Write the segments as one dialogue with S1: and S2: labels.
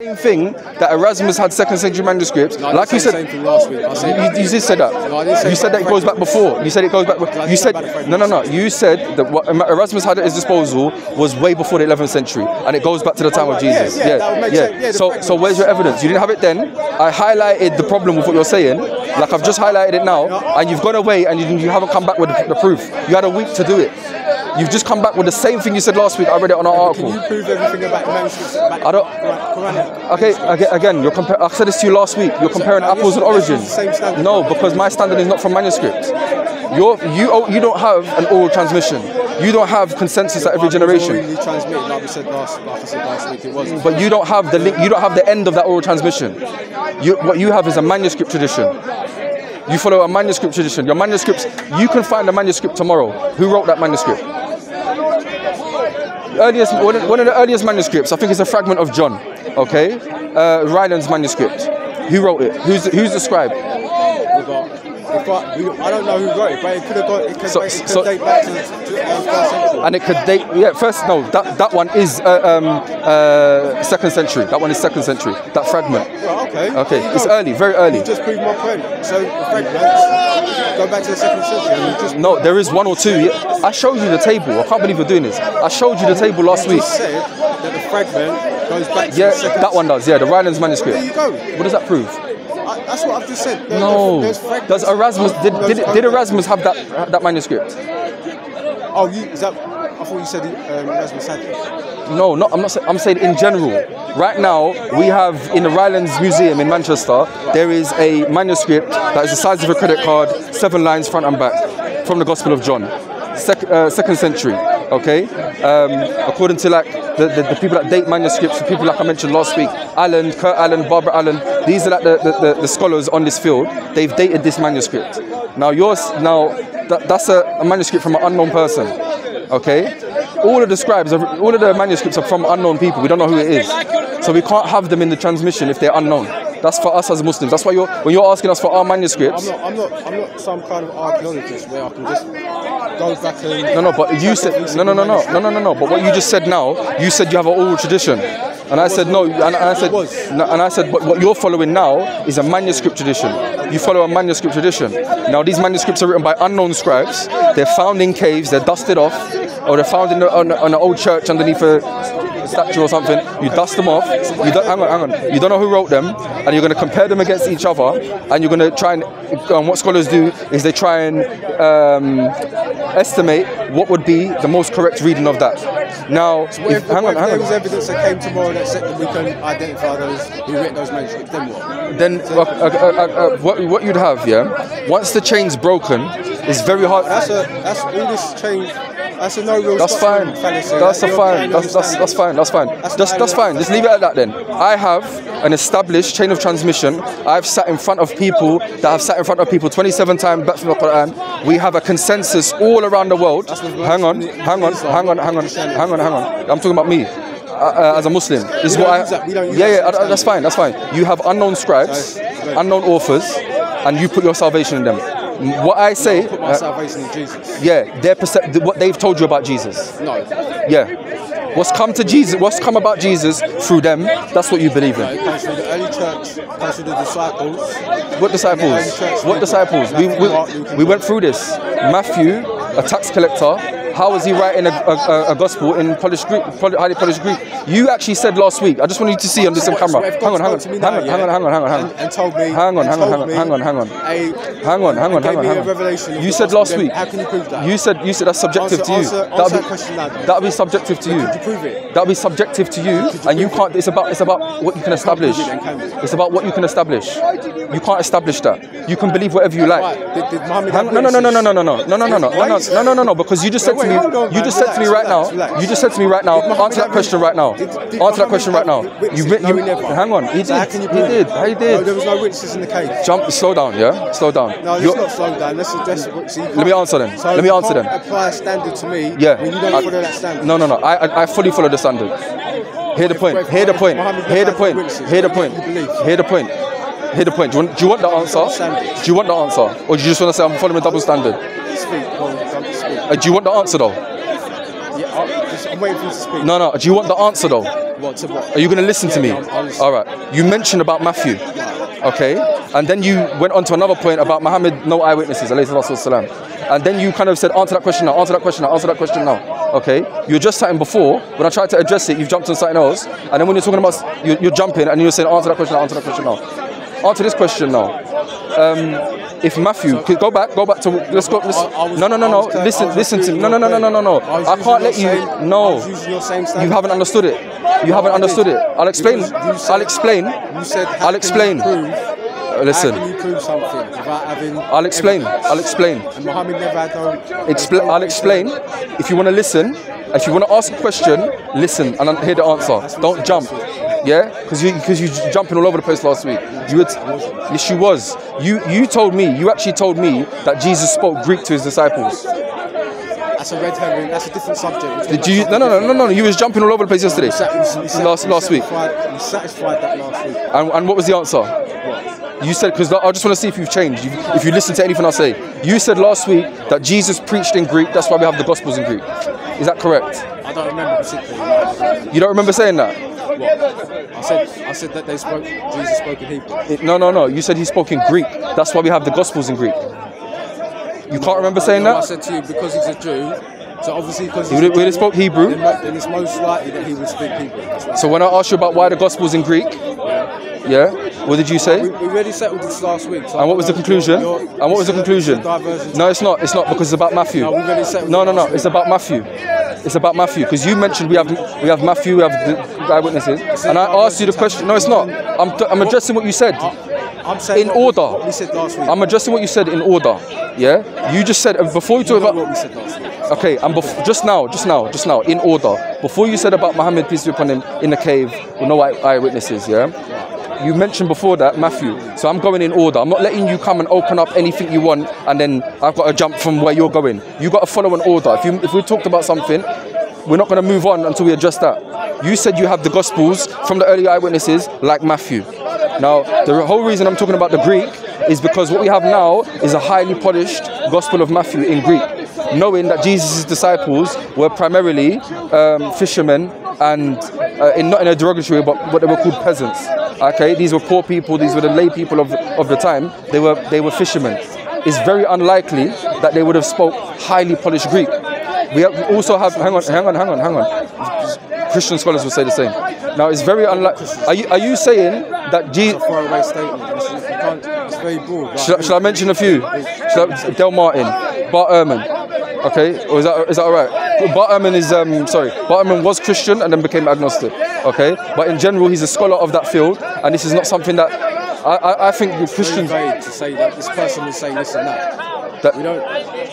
S1: Same thing that Erasmus had second century manuscripts.
S2: No,
S1: like you said,
S2: same thing last week.
S1: you did say that.
S2: No, I didn't say
S1: you said that it goes back before. You said it goes back. You said no. You said that what Erasmus had at his disposal was way before the 11th century, and it goes back to the time of Jesus. So where's your evidence? You didn't have it then. I highlighted the problem with what you're saying. Like I've just highlighted it now, and you've gone away and you haven't come back with the proof. You had a week to do it. You've just come back with the same thing you said last week. I read it on our article.
S2: Can you prove everything about the manuscripts?
S1: I don't. Okay, again, I said this to you last week. You're comparing apples and oranges. No, because my standard is not from manuscript. You don't have an oral transmission. You don't have consensus at every generation.
S2: Like I said last week, it wasn't.
S1: But you don't have the link. You don't have the end of that oral transmission. What you have is a manuscript tradition. You follow a manuscript tradition. Your manuscripts. You can find a manuscript tomorrow. Who wrote that manuscript? One of the earliest manuscripts, I think it's a fragment of John, okay? Ryland's manuscript. Who wrote it? Who's the scribe?
S2: I don't know who wrote it, but it could have got. It could date back to the 1st century.
S1: And it could date. Yeah, first no. That one is 2nd century. That one is 2nd century. That fragment.
S2: Well, okay.
S1: Okay, it's early, very early.
S2: You just proved my point. So the fragments go back to the 2nd century.
S1: No, there is one or two. I showed you the table. I can't believe you're doing this. I showed you the table last week.
S2: You said that the fragment goes back to the 2nd century.
S1: That one does. Yeah, the Ryland's manuscript.
S2: There you go.
S1: What does that prove?
S2: That's what I've just said.
S1: Does Erasmus did Erasmus have that manuscript?
S2: Oh, is that? I thought you said Erasmus had it.
S1: No, I'm not. I'm saying in general. Right now, we have in the Rylands Museum in Manchester, there is a manuscript that is the size of a credit card, 7 lines front and back, from the Gospel of John, 2nd century. Okay, according to like the people that date manuscripts, the people like I mentioned last week, Kurt Allen, Barbara Allen. These are like the scholars on this field. They've dated this manuscript. Now that's a manuscript from an unknown person. Okay, all of the manuscripts are from unknown people. We don't know who it is, so we can't have them in the transmission if they're unknown. That's for us as Muslims. That's why when you're asking us for our manuscripts.
S2: I'm not some kind of archaeologist where I can just go back and.
S1: No. But you said no. But what you just said now, you said you have an oral tradition, and I said no. And I said, but what you're following now is a manuscript tradition. You follow a manuscript tradition. Now these manuscripts are written by unknown scribes. They're found in caves. They're dusted off, or they're found on an old church underneath a statue or something. You dust them off. Hang on. You don't know who wrote them, and you're going to compare them against each other, and you're going to try and what scholars do is they try and estimate what would be the most correct reading of that. Now,
S2: if there was evidence that came tomorrow that said that we can identify those who written those manuscripts, then what?
S1: Then what you'd have, once the chain's broken, it's very hard.
S2: That's all this chain. That's a no real.
S1: That's fine. That's fine. That's fine. Just leave it at that then. I have an established chain of transmission. I've sat in front of people that have sat in front of people 27 times back from the Quran. We have a consensus all around the world. Hang on. I'm talking about me. As a Muslim, this is what that's fine. You have unknown scribes, unknown authors, and you put your salvation in them. What I say,
S2: put my salvation in Jesus.
S1: Yeah, what they've told you about Jesus.
S2: No.
S1: Yeah, what's come to Jesus? What's come about Jesus through them? That's what you believe in.
S2: No, it comes through the early church. It comes through the disciples.
S1: What disciples? What disciples? We went through this. Matthew, a tax collector. How was he writing a gospel in highly polished Greek? You actually said last week. I just want you to see on this on camera. Hang on.
S2: And told me.
S1: Hang on. You said last week.
S2: How can you prove that?
S1: You said that's subjective to you. That'll be subjective to you.
S2: Could you prove it?
S1: That'll be subjective to you, and you can't. It's about what you can establish. It's about what you can establish. You can't establish that. You can believe whatever you like. No. Because you just said to me. You just said to me right now. Answer that question right now. Hang on. He did.
S2: No, there was no witnesses in the case.
S1: Slow down. Yeah. Slow down.
S2: No, it's not slow down.
S1: Let me answer them.
S2: So you can't apply a standard to me.
S1: Yeah.
S2: When you don't follow that standard.
S1: No. I fully follow the standard. Hear the point. Do you want the answer? Or do you just want to say I'm following a double standard?
S2: Speak.
S1: Do you want the answer though?
S2: Yeah, I'm waiting for you to speak.
S1: No. Do you want the answer though?
S2: What, to what?
S1: Are you going to listen to me? All right. You mentioned about Matthew, okay? And then you went on to another point about Muhammad, no eyewitnesses, alayhi salatu wasalam. And then you kind of said, answer that question now, answer that question now, answer that question now, okay? You were just saying before, when I tried to address it, you've jumped on something else. And then when you're talking about, you're jumping and you're saying, answer that question now, answer that question now. Answer this question now. If Matthew, go back to, let's go, no, listen to me, no. I can't let you, no, you haven't understood it. You haven't understood it. I'll explain.
S2: You said,
S1: listen.
S2: How can you prove something without having...
S1: I'll explain.
S2: And Muhammad never had
S1: I'll explain. If you want to listen, if you want to ask a question, listen and hear the answer. Don't jump. Yeah? Because you jumping all over the place last week. Yes, you was. You actually told me that Jesus spoke Greek to his disciples.
S2: That's a red herring. That's a different subject.
S1: Did you? No. You was jumping all over the place yesterday. Last week.
S2: You satisfied that last week.
S1: And what was the answer?
S2: What?
S1: You said, because I just want to see if you've changed, if you listen to anything I say. You said last week that Jesus preached in Greek, that's why we have the Gospels in Greek. Is that correct?
S2: I don't remember particularly.
S1: You don't remember saying that?
S2: What? I said that Jesus spoke in Hebrew.
S1: No. You said he spoke in Greek. That's why we have the Gospels in Greek. You can't remember saying that?
S2: I said to you, because he's a Jew, so obviously because
S1: he would have spoke Hebrew.
S2: Then it's most likely that he would speak Hebrew.
S1: So when I asked you about why the Gospel's in Greek, yeah, what did you say?
S2: We already settled this last week. So
S1: and what was the conclusion? No, it's not. It's not because it's about Matthew.
S2: No, we already settled.
S1: No. It's about Matthew. It's about Matthew because you mentioned we have Matthew, we have the eyewitnesses, and I asked you the question. No, it's not. I'm addressing what you said.
S2: I'm saying
S1: in order.
S2: What we said last week.
S1: I'm addressing what you said in order. Yeah. You just said before you talk about
S2: what we said last week.
S1: Okay, and just now, in order. Before you said about Muhammad, peace be upon him, in the cave with no eyewitnesses. Yeah. You mentioned before that Matthew, so I'm going in order. I'm not letting you come and open up anything you want, and then I've got to jump from where you're going. You got to follow an order. If we talked about something, we're not going to move on until we address that. You said you have the Gospels from the early eyewitnesses, like Matthew. Now, the whole reason I'm talking about the Greek is because what we have now is a highly polished Gospel of Matthew in Greek, knowing that Jesus' disciples were primarily fishermen and not in a derogatory way, but what they were called peasants. Okay, these were poor people. These were the lay people of the time. They were fishermen. It's very unlikely that they would have spoke highly polished Greek. We also have. Hang on. Christian scholars will say the same. Now, it's very unlikely. Are you saying that Jesus?
S2: It's a faraway statement. It's very broad.
S1: Shall I mention a few? Del Martin, Bart Ehrman. Okay, or is that all right? Bart Ehrman was Christian and then became agnostic. Okay, but in general, he's a scholar of that field, and this is not something that I think the Christians.
S2: It's very vague to say that this person is saying this and that. We don't.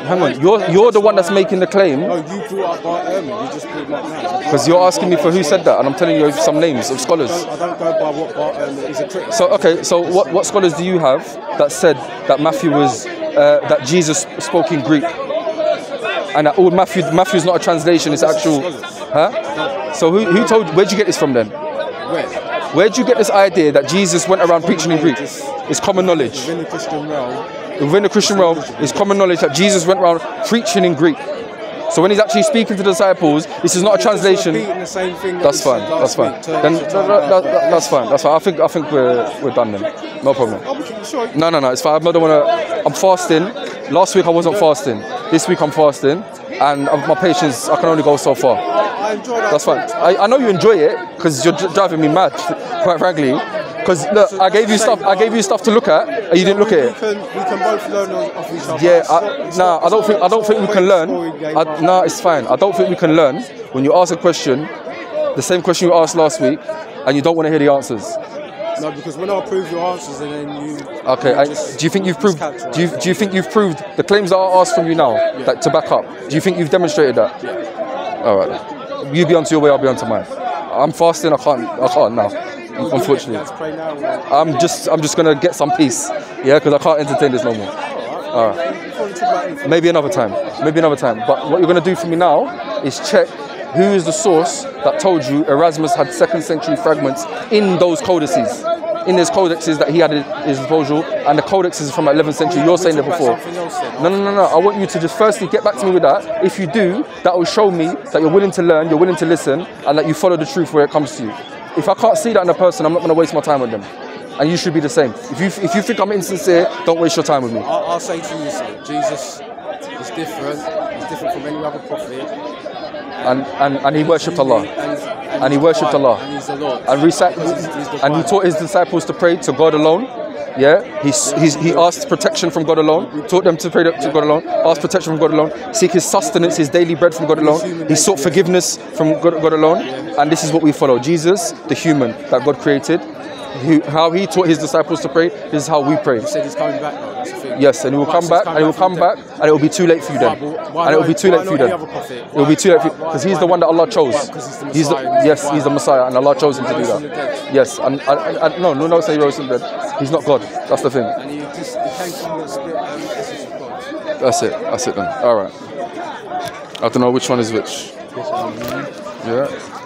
S1: Hang on, you're the one that's making the claim.
S2: No, you brought up Bart Ehrman. You just brought him up now.
S1: Because you're asking me for who said that, and I'm telling you some names of scholars.
S2: I don't go by what Bart Ehrman is a critic.
S1: So what scholars do you have that said that Matthew was that Jesus spoke in Greek? And that Matthew's not a translation, it's actual. Huh? So who told you? Where'd you get this from then? Where'd you get this idea that Jesus went around preaching in Greek? It's common knowledge.
S2: Within the Christian realm.
S1: Within the Christian realm, it's common knowledge that Jesus went around preaching in Greek. So when he's actually speaking to the disciples, this is not a translation.
S2: The same thing
S1: that's fine. That's fine. Then that's fine. That's fine. I think we're done then. No problem. No. It's fine. I'm fasting. Last week I wasn't fasting. This week I'm fasting, and my patience I can only go so far.
S2: I enjoy that.
S1: That's fine. I know you enjoy it because you're driving me mad, quite frankly. Because look, I gave you stuff to look at, and you didn't look at it.
S2: We can both learn off each other.
S1: Yeah, I don't think we can learn. It's fine. I don't think we can learn when you ask a question, the same question you asked last week, and you don't want to hear the answers.
S2: No, because when I prove your answers, and then you.
S1: Okay. Do you think you've proved? Do you think you've proved the claims that I asked from you now that to back up? Do you think you've demonstrated that?
S2: Yeah.
S1: All right. You be onto your way. I'll be onto mine. I'm fasting. I can't now. Unfortunately, I'm just gonna get some peace, yeah, because I can't entertain this no more. All right. Maybe another time. But what you're gonna do for me now is check who is the source that told you Erasmus had 2nd century fragments in those codices. in his codexes that he had at his disposal, and the codexes from the 11th century. You're saying it before. No. I want you to just firstly get back to me with that. If you do, that will show me that you're willing to learn, you're willing to listen, and that you follow the truth where it comes to you. If I can't see that in a person, I'm not going to waste my time with them. And you should be the same. If you think I'm insincere, don't waste your time with me.
S2: I'll say to you, sir, Jesus is different. He's different from any other prophet.
S1: And he worshipped Allah. And he worshipped Allah.
S2: And he's the Lord.
S1: And he taught his disciples to pray to God alone. Yeah, he asked protection from God alone, taught them to pray to God alone, asked protection from God alone, seek his sustenance, his daily bread from God alone. He sought forgiveness from God alone, and this is what we follow. Jesus, the human that God created, how he taught his disciples to pray, this is how we pray.
S2: He said he's coming back though, that's the thing.
S1: Yes, and he will come back, and he will come back, and it will be too late for you then. And it will be too late for you then. It will be too late for you, because he's the one that Allah chose. He's the Messiah, and Allah chose him to do that. Yes, and no, say he rose from the dead. He's not God. That's the thing.
S2: And he came from the spirit essence of God.
S1: That's it then. All right. I don't know which one is which. Yeah.